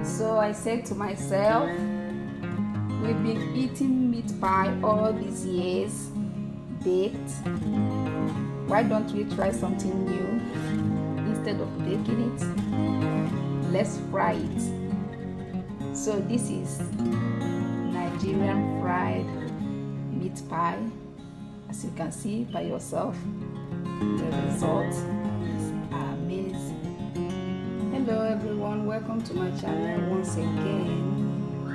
So I said to myself, we've been eating meat pie all these years, baked. Why don't we try something new? Instead of baking it, let's fry it. So this is Nigerian fried meat pie. As you can see by yourself, the result is amazing. Hello everyone, welcome to my channel once again. I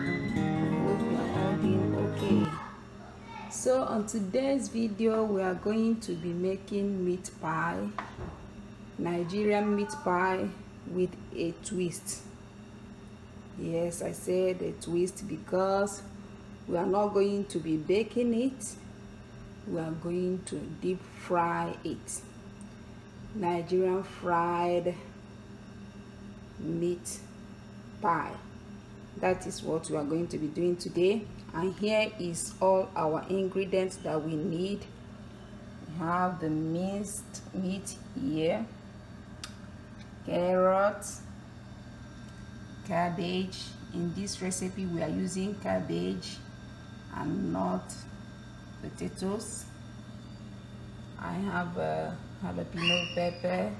hope you are all doing okay. So on today's video we are going to be making meat pie, Nigerian meat pie with a twist. Yes, I said a twist because we are not going to be baking it, we are going to deep fry it. Nigerian fried meat pie, that is what we are going to be doing today. And here is all our ingredients that we need. We have the minced meat here, carrots, cabbage. In this recipe we are using cabbage and not potatoes. I have jalapeno pepper,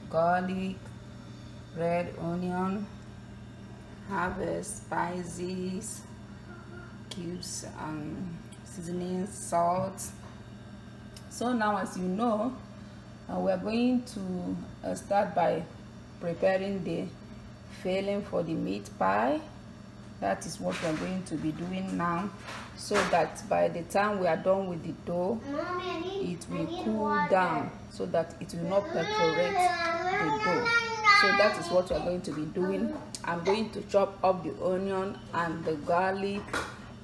garlic, red onion, have spices, cubes, and seasoning, salt. So now, as you know, we are going to start by preparing the filling for the meat pie. That is what we are going to be doing now, so that by the time we are done with the dough, it will cool down so that it will not perforate the dough. So that is what we are going to be doing. I'm going to chop up the onion and the garlic,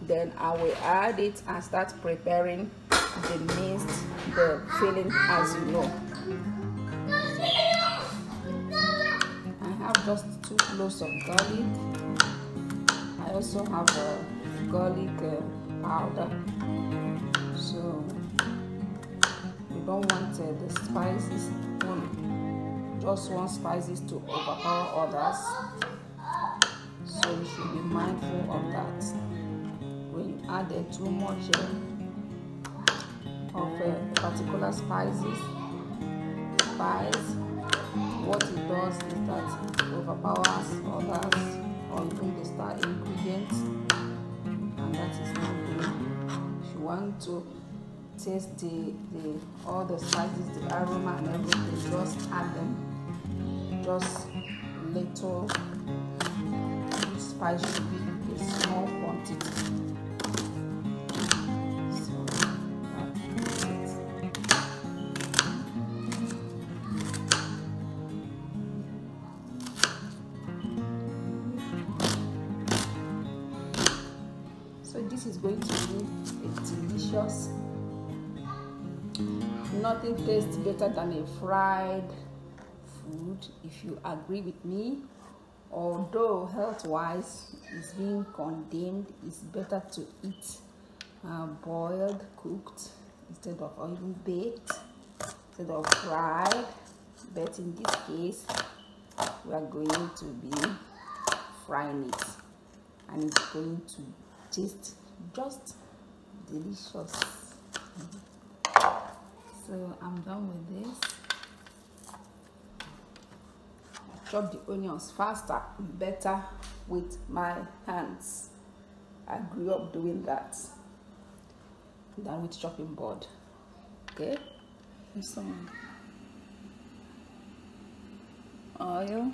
then I will add it and start preparing the filling, as you know. I have just 2 cloves of garlic. I also have garlic powder. So you don't want the spices, just want spices to overpower others. So you should be mindful of that. When you add too much of particular spices, what it does is that it overpowers others or even the star ingredients, and that is not good. If you want to taste all the spices, the aroma and everything, just add them, just little. Spice should be a small quantity. So that is it. So this is going to be a delicious. Nothing tastes better than a fried food, if you agree with me. Although health-wise is being condemned, it's better to eat boiled, cooked, instead of even baked, instead of fried. But in this case, we are going to be frying it, and it's going to taste just delicious. So I'm done with this. Chop the onions faster, better with my hands. I grew up doing that than with chopping board. Okay, and some oil.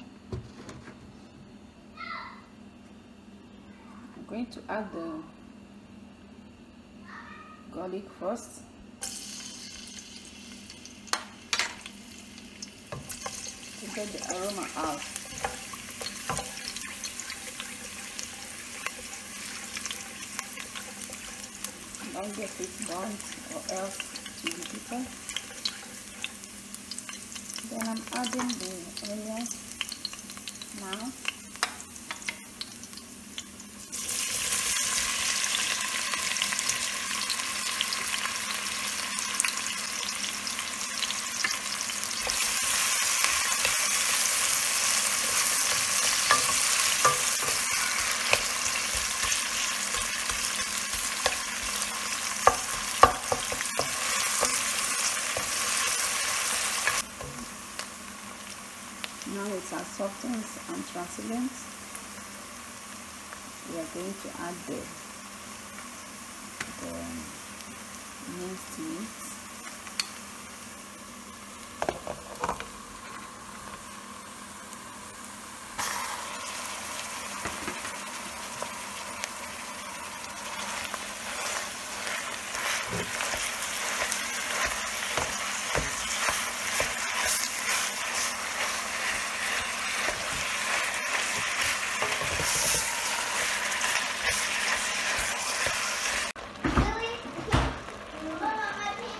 I'm going to add the garlic first. To get the aroma out. Don't get it burnt or else to be bitter. Then I'm adding the onions now. softens and translucent, we are going to add the minced meat.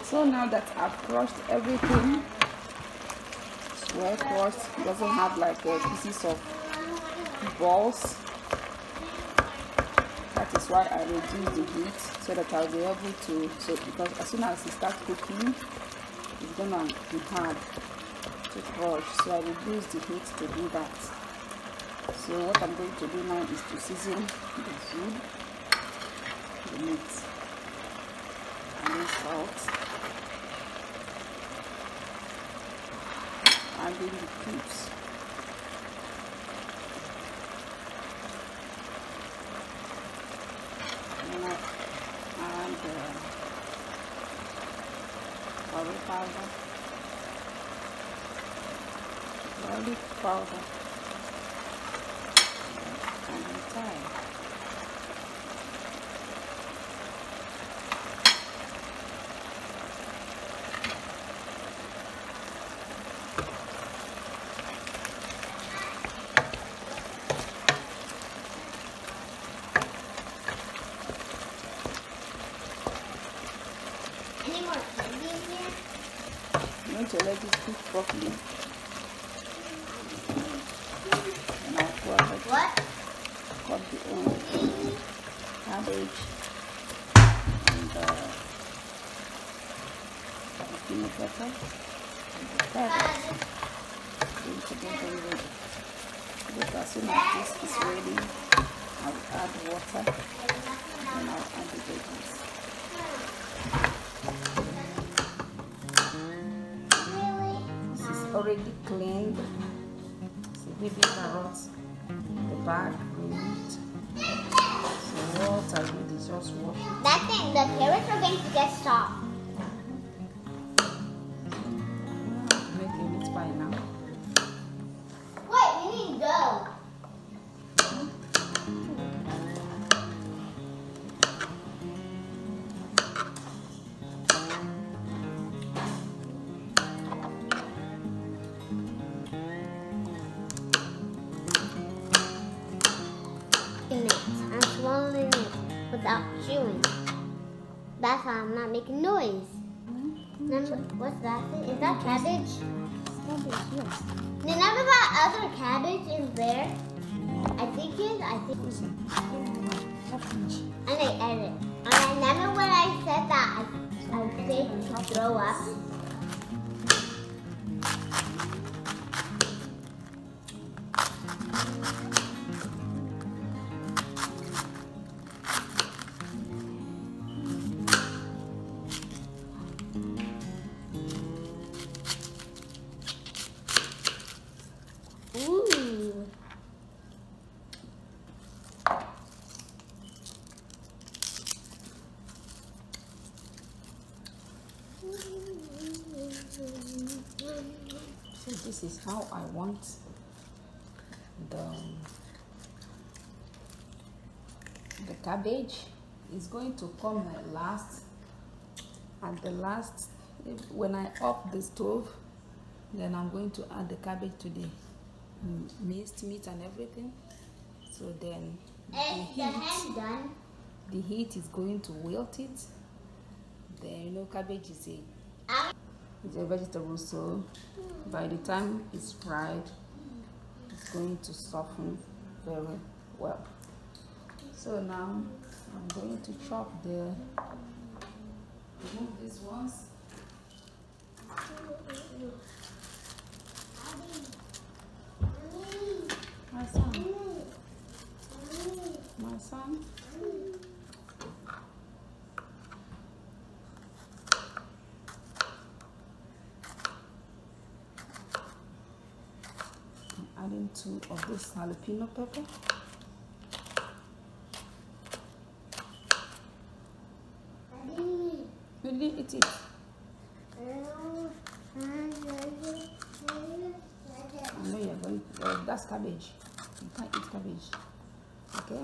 So now that I've crushed everything, it's well crushed, it doesn't have like pieces of balls. That is why I reduce the heat so that I'll be able to, because as soon as it starts cooking, it's gonna be hard to crush. So I reduce the heat to do that. So what I'm going to do now is to season the food, the meat, and then salt. Adding the cubes. And I add curry powder, garlic powder, and thyme. Any more candy in here? I'm going to let it cook properly. And I'll cut the cabbage and peanut butter and the carrots. Going to get them ready. But as soon as this is ready, I'll add water and I'll add the veggies. Already cleaned, so baby carrots, the bag removed. So what I did is just wash it. That thing, the carrots are going to get soft. Make a meat pie now. Wait, we need dough. I'm swallowing it without chewing. That's why I'm not making noise. What's that thing? Is that cabbage? Cabbage, yes. Remember that other cabbage in there? I think. And I ate it. And I remember when I said that I was going to throw up. Ooh. So this is how I want the cabbage. Is going to come last. At the last, when I off the stove, then I'm going to add the cabbage to the minced meat and everything. So then the heat is going to wilt it. Then you know cabbage is a vegetable, so by the time it's fried, it's going to soften very well. So now I'm going to chop remove these ones. My son. I'm adding 2 of this jalapeno pepper. You didn't eat it. I know you're going to, that's cabbage. You can't eat cabbage. Okay?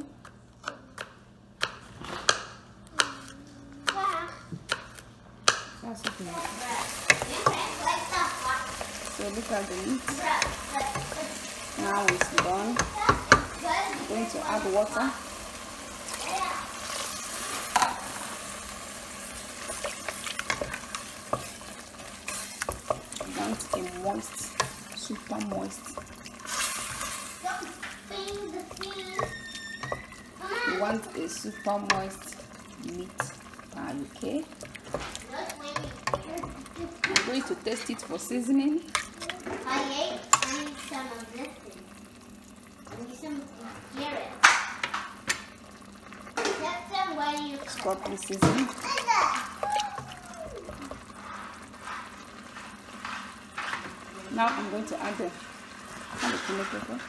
That's okay. So look at the meat. Now it's done. I'm going to add water. I want a moist, super moist. You want a super moist meat pie, okay? I'm going to test it for seasoning. I need some of this thing. I need some carrots. That's the way you It's properly seasoned. Now I'm going to add the jalapeno pepper.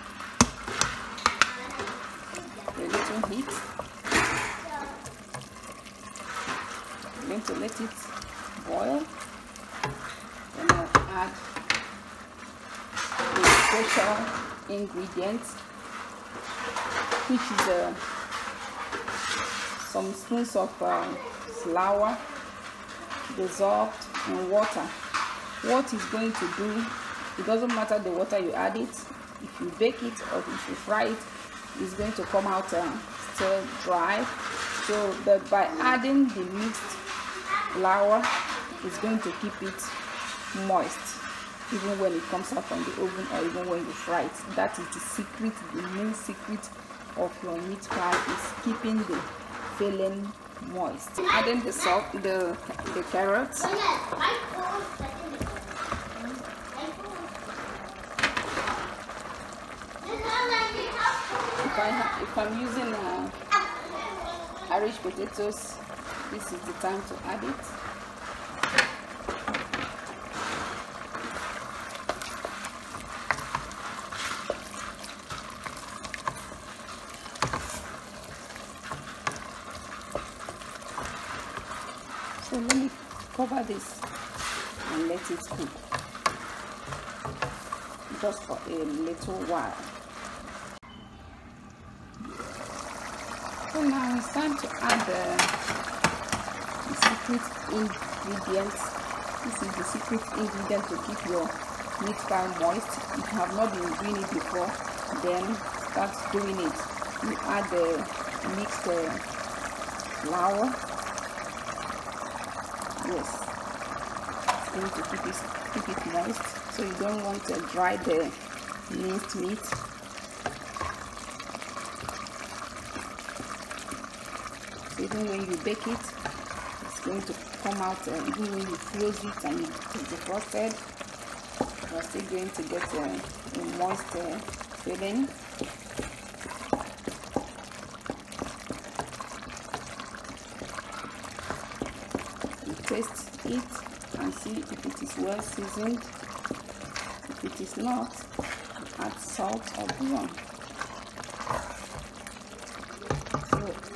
A little heat. I'm going to let it boil. Then I'll add the special ingredient, which is some spoons of flour dissolved in water. What it's going to do, it doesn't matter the water you add it. If you bake it or if you fry it, it's going to come out still dry. So by adding the mixed flour, it's going to keep it moist even when it comes out from the oven or even when you fry it. That is the secret, the main secret of your meat pie, is keeping the filling moist. Adding the salt, the carrots. If I'm using Irish potatoes, this is the time to add it. So let me cover this and let it cook just for a little while. So now it's time to add the secret ingredients. This is the secret ingredient to keep your meat pie moist. If you have not been doing it before, then start doing it. You add the mixed flour. Yes, it's going to keep it moist. So you don't want to dry the minced meat. Even when you bake it, it's going to come out, even when you close it and you defrosted, you're still going to get a moist filling. You taste it and see if it is well seasoned. If it is not, add salt or bouillon.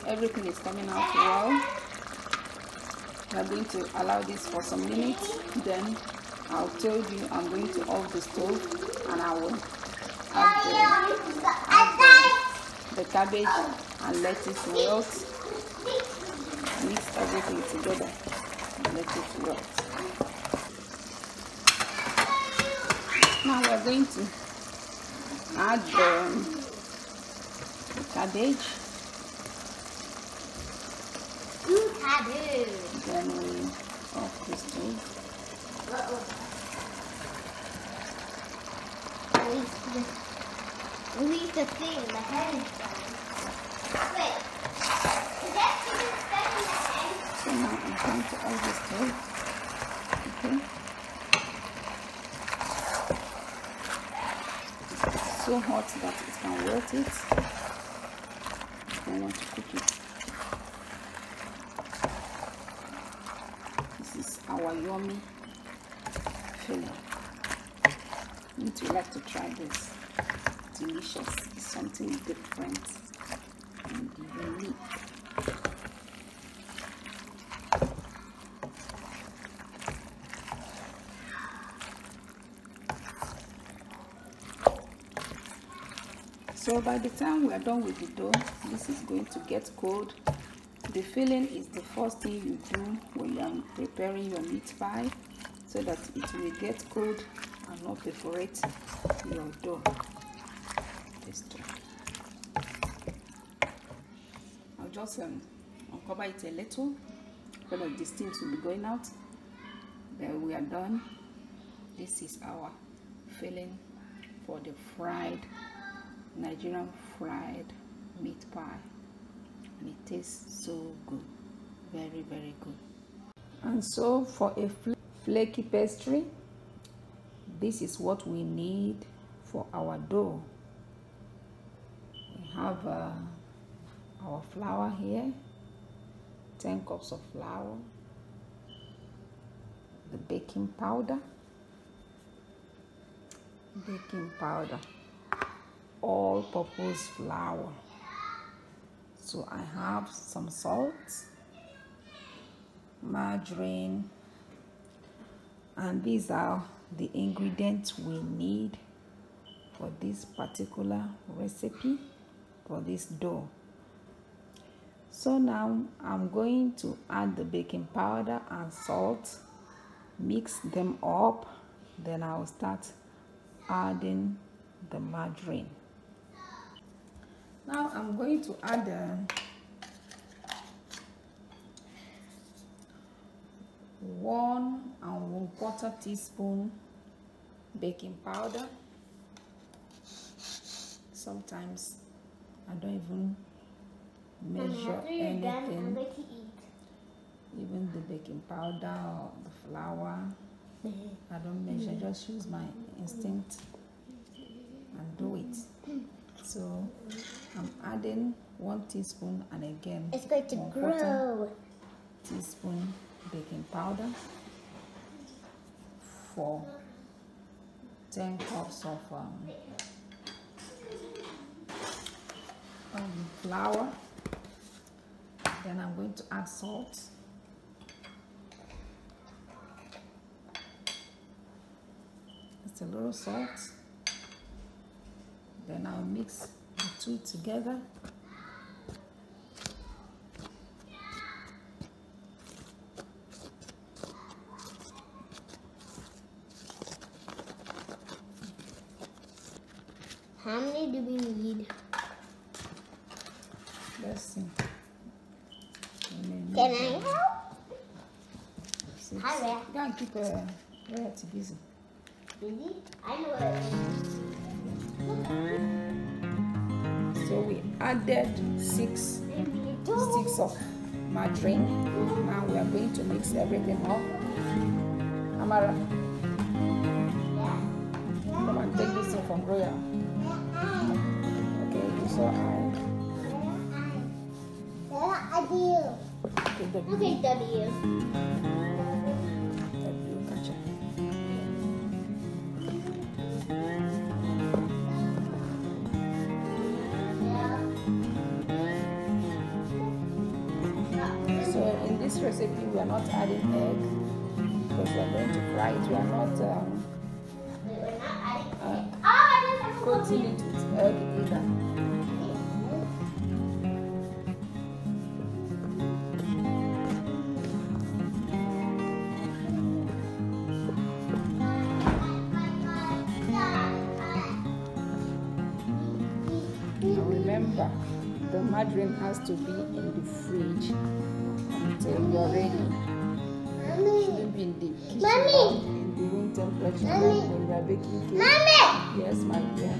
Everything is coming out well. We are going to allow this for some minutes. Then I'll tell you I'm going to off the stove and I will add the cabbage and let it wilt. Mix everything together and let it wilt. Now we are going to add the cabbage. Then we off the stove. Release the thing, the head is done. Wait, is that chicken stuck in the egg? So now I'm going to off the stove. Okay. It's so hot that it can wilt it. I don't want to cook it. Our yummy filling. You need to like to try this. delicious. It's something different and unique. So by the time we are done with the dough, this is going to get cold. The filling is the first thing you do when you are preparing your meat pie, so that it will get cold and not perforate your dough. I'll just uncover it a little so that the steam will be going out. Then we are done. This is our filling for the fried Nigerian fried meat pie, and it tastes so good, very, very good. And so for a flaky pastry, this is what we need for our dough. We have our flour here, 10 cups of flour, the baking powder, all-purpose flour. So I have some salt, margarine, and these are the ingredients we need for this particular recipe for this dough. So now I'm going to add the baking powder and salt, mix them up, then I'll start adding the margarine. Now I'm going to add 1 1/4 teaspoon baking powder. Sometimes I don't even measure anything, even the baking powder or the flour. I don't measure, just use my instinct and do it. So I'm adding 1 teaspoon, and again it's going to grow. Teaspoon baking powder for 10 cups of flour. Then I'm going to add salt. It's a little salt. Then I'll mix the two together. How many do we need? Let's see. Can I help? 6. Hi, Go and keep Rhett busy. Busy? I know what it is. So we added 6 sticks of margarine. Now we are going to mix everything up. Amara, come and take this thing from Royal. Okay, you saw I. Okay, W. Gotcha. So in this recipe we are not adding egg because we are going to fry it. We are not coating it with egg either. Remember, the margarine has to be in the fridge until you're ready. It shouldn't be in the kitchen, in the room temperature when you are baking cake. Mommy! Yes, my dear.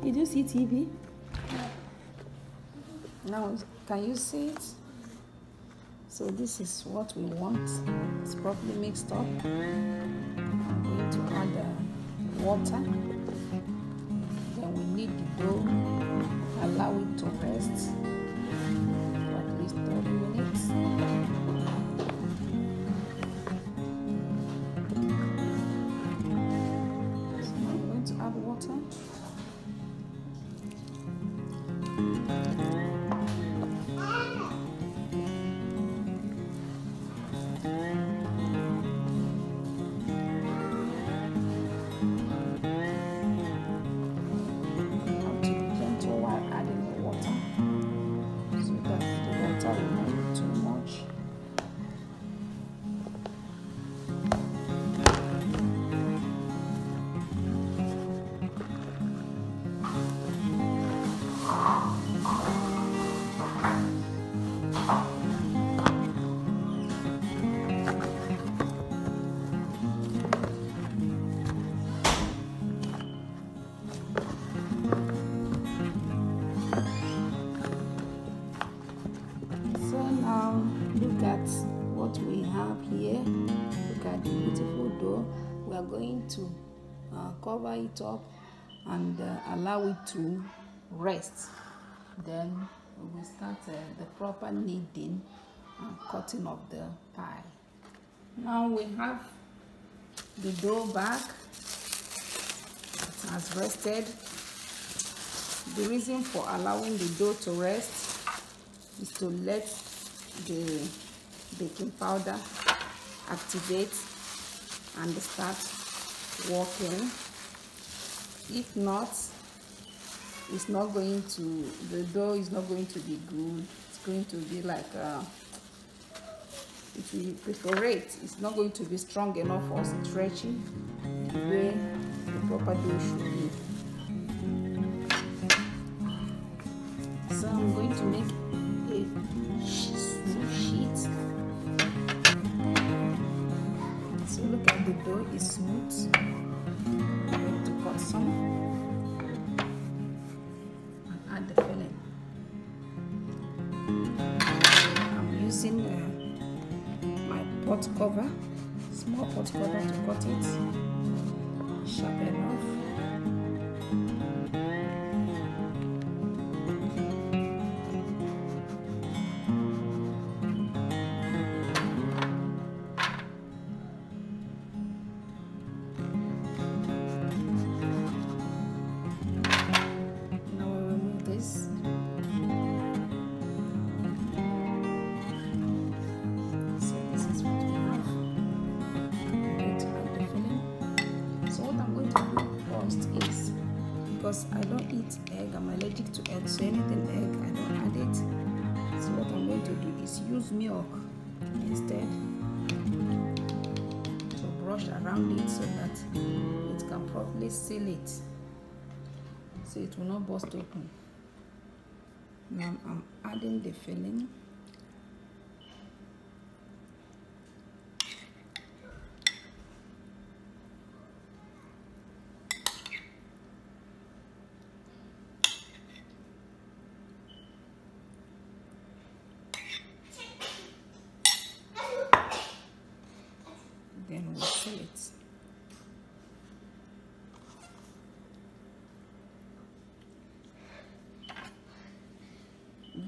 Did you see TV? Now, can you see it? So this is what we want. It's properly mixed up. I'm going to add water. Then we knead the dough. Allow it to rest for at least 30 minutes. So I'm going to add water. Look at what we have here. Look at the beautiful dough. We are going to cover it up and allow it to rest. Then we will start the proper kneading and cutting of the pie. Now we have the dough back. It has rested. The reason for allowing the dough to rest is to let the baking powder activate and start working. If not, it's not going to, the dough is not going to be good. It's going to be like if you perforate, it's not going to be strong enough or stretchy the way the proper dough should be. So I'm going to make a sheet. So look at the dough is smooth. I'm going to cut some and add the filling. I'm using my pot cover, small pot cover to cut it sharp enough. Because I don't eat egg, I'm allergic to egg, so anything egg, I don't add it. So what I'm going to do is use milk instead to brush around it so that it can properly seal it, so it will not burst open. Now I'm adding the filling. Then we'll seal it.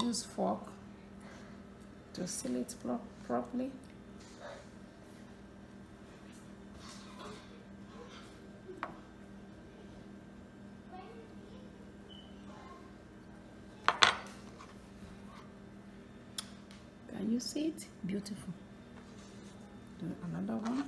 Use fork to seal it properly. Can you see it? Beautiful. Do another one.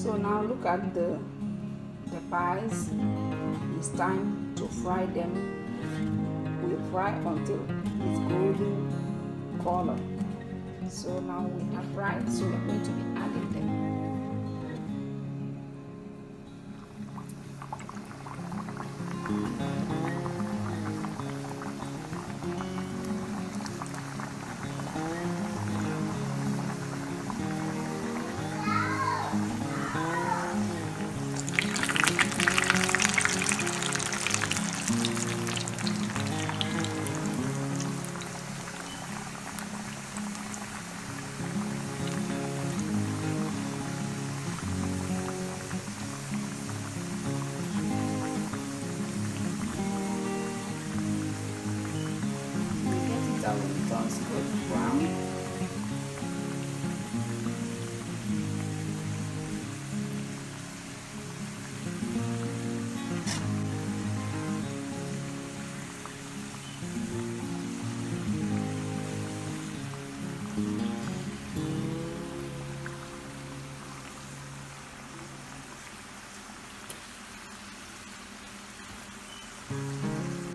So now look at the pies. It's time to fry them. We'll fry until it's golden color. So now we have fried, so we're going to be adding them. When it turns good brown.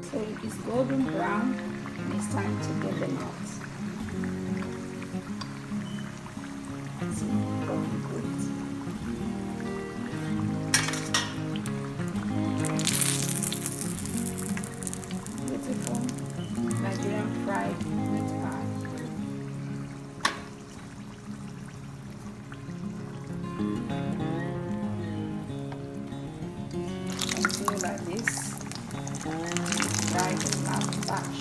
So it's golden brown. It's time to get them out. See, looking good. Beautiful Nigerian fried meat pie. Continue like this. Fry the last batch.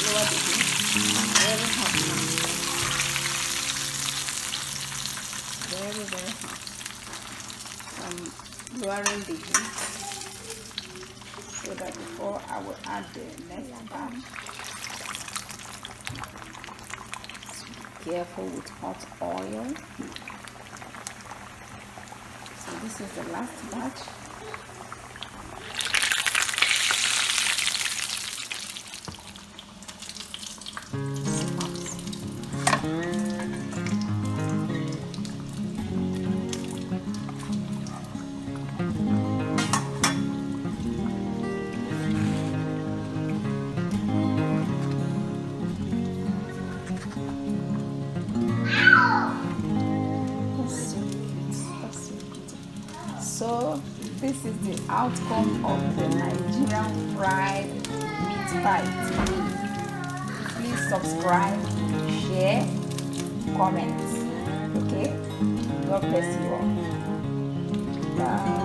Lower the heat. Very hot now. Very, very hot. I'm lowering the heat so that before I will add the next batch. Be careful with hot oil. So this is the last batch. So this is the outcome of the Nigerian fried meat pie today. Please subscribe, share, comment. Okay? God bless you all. Bye.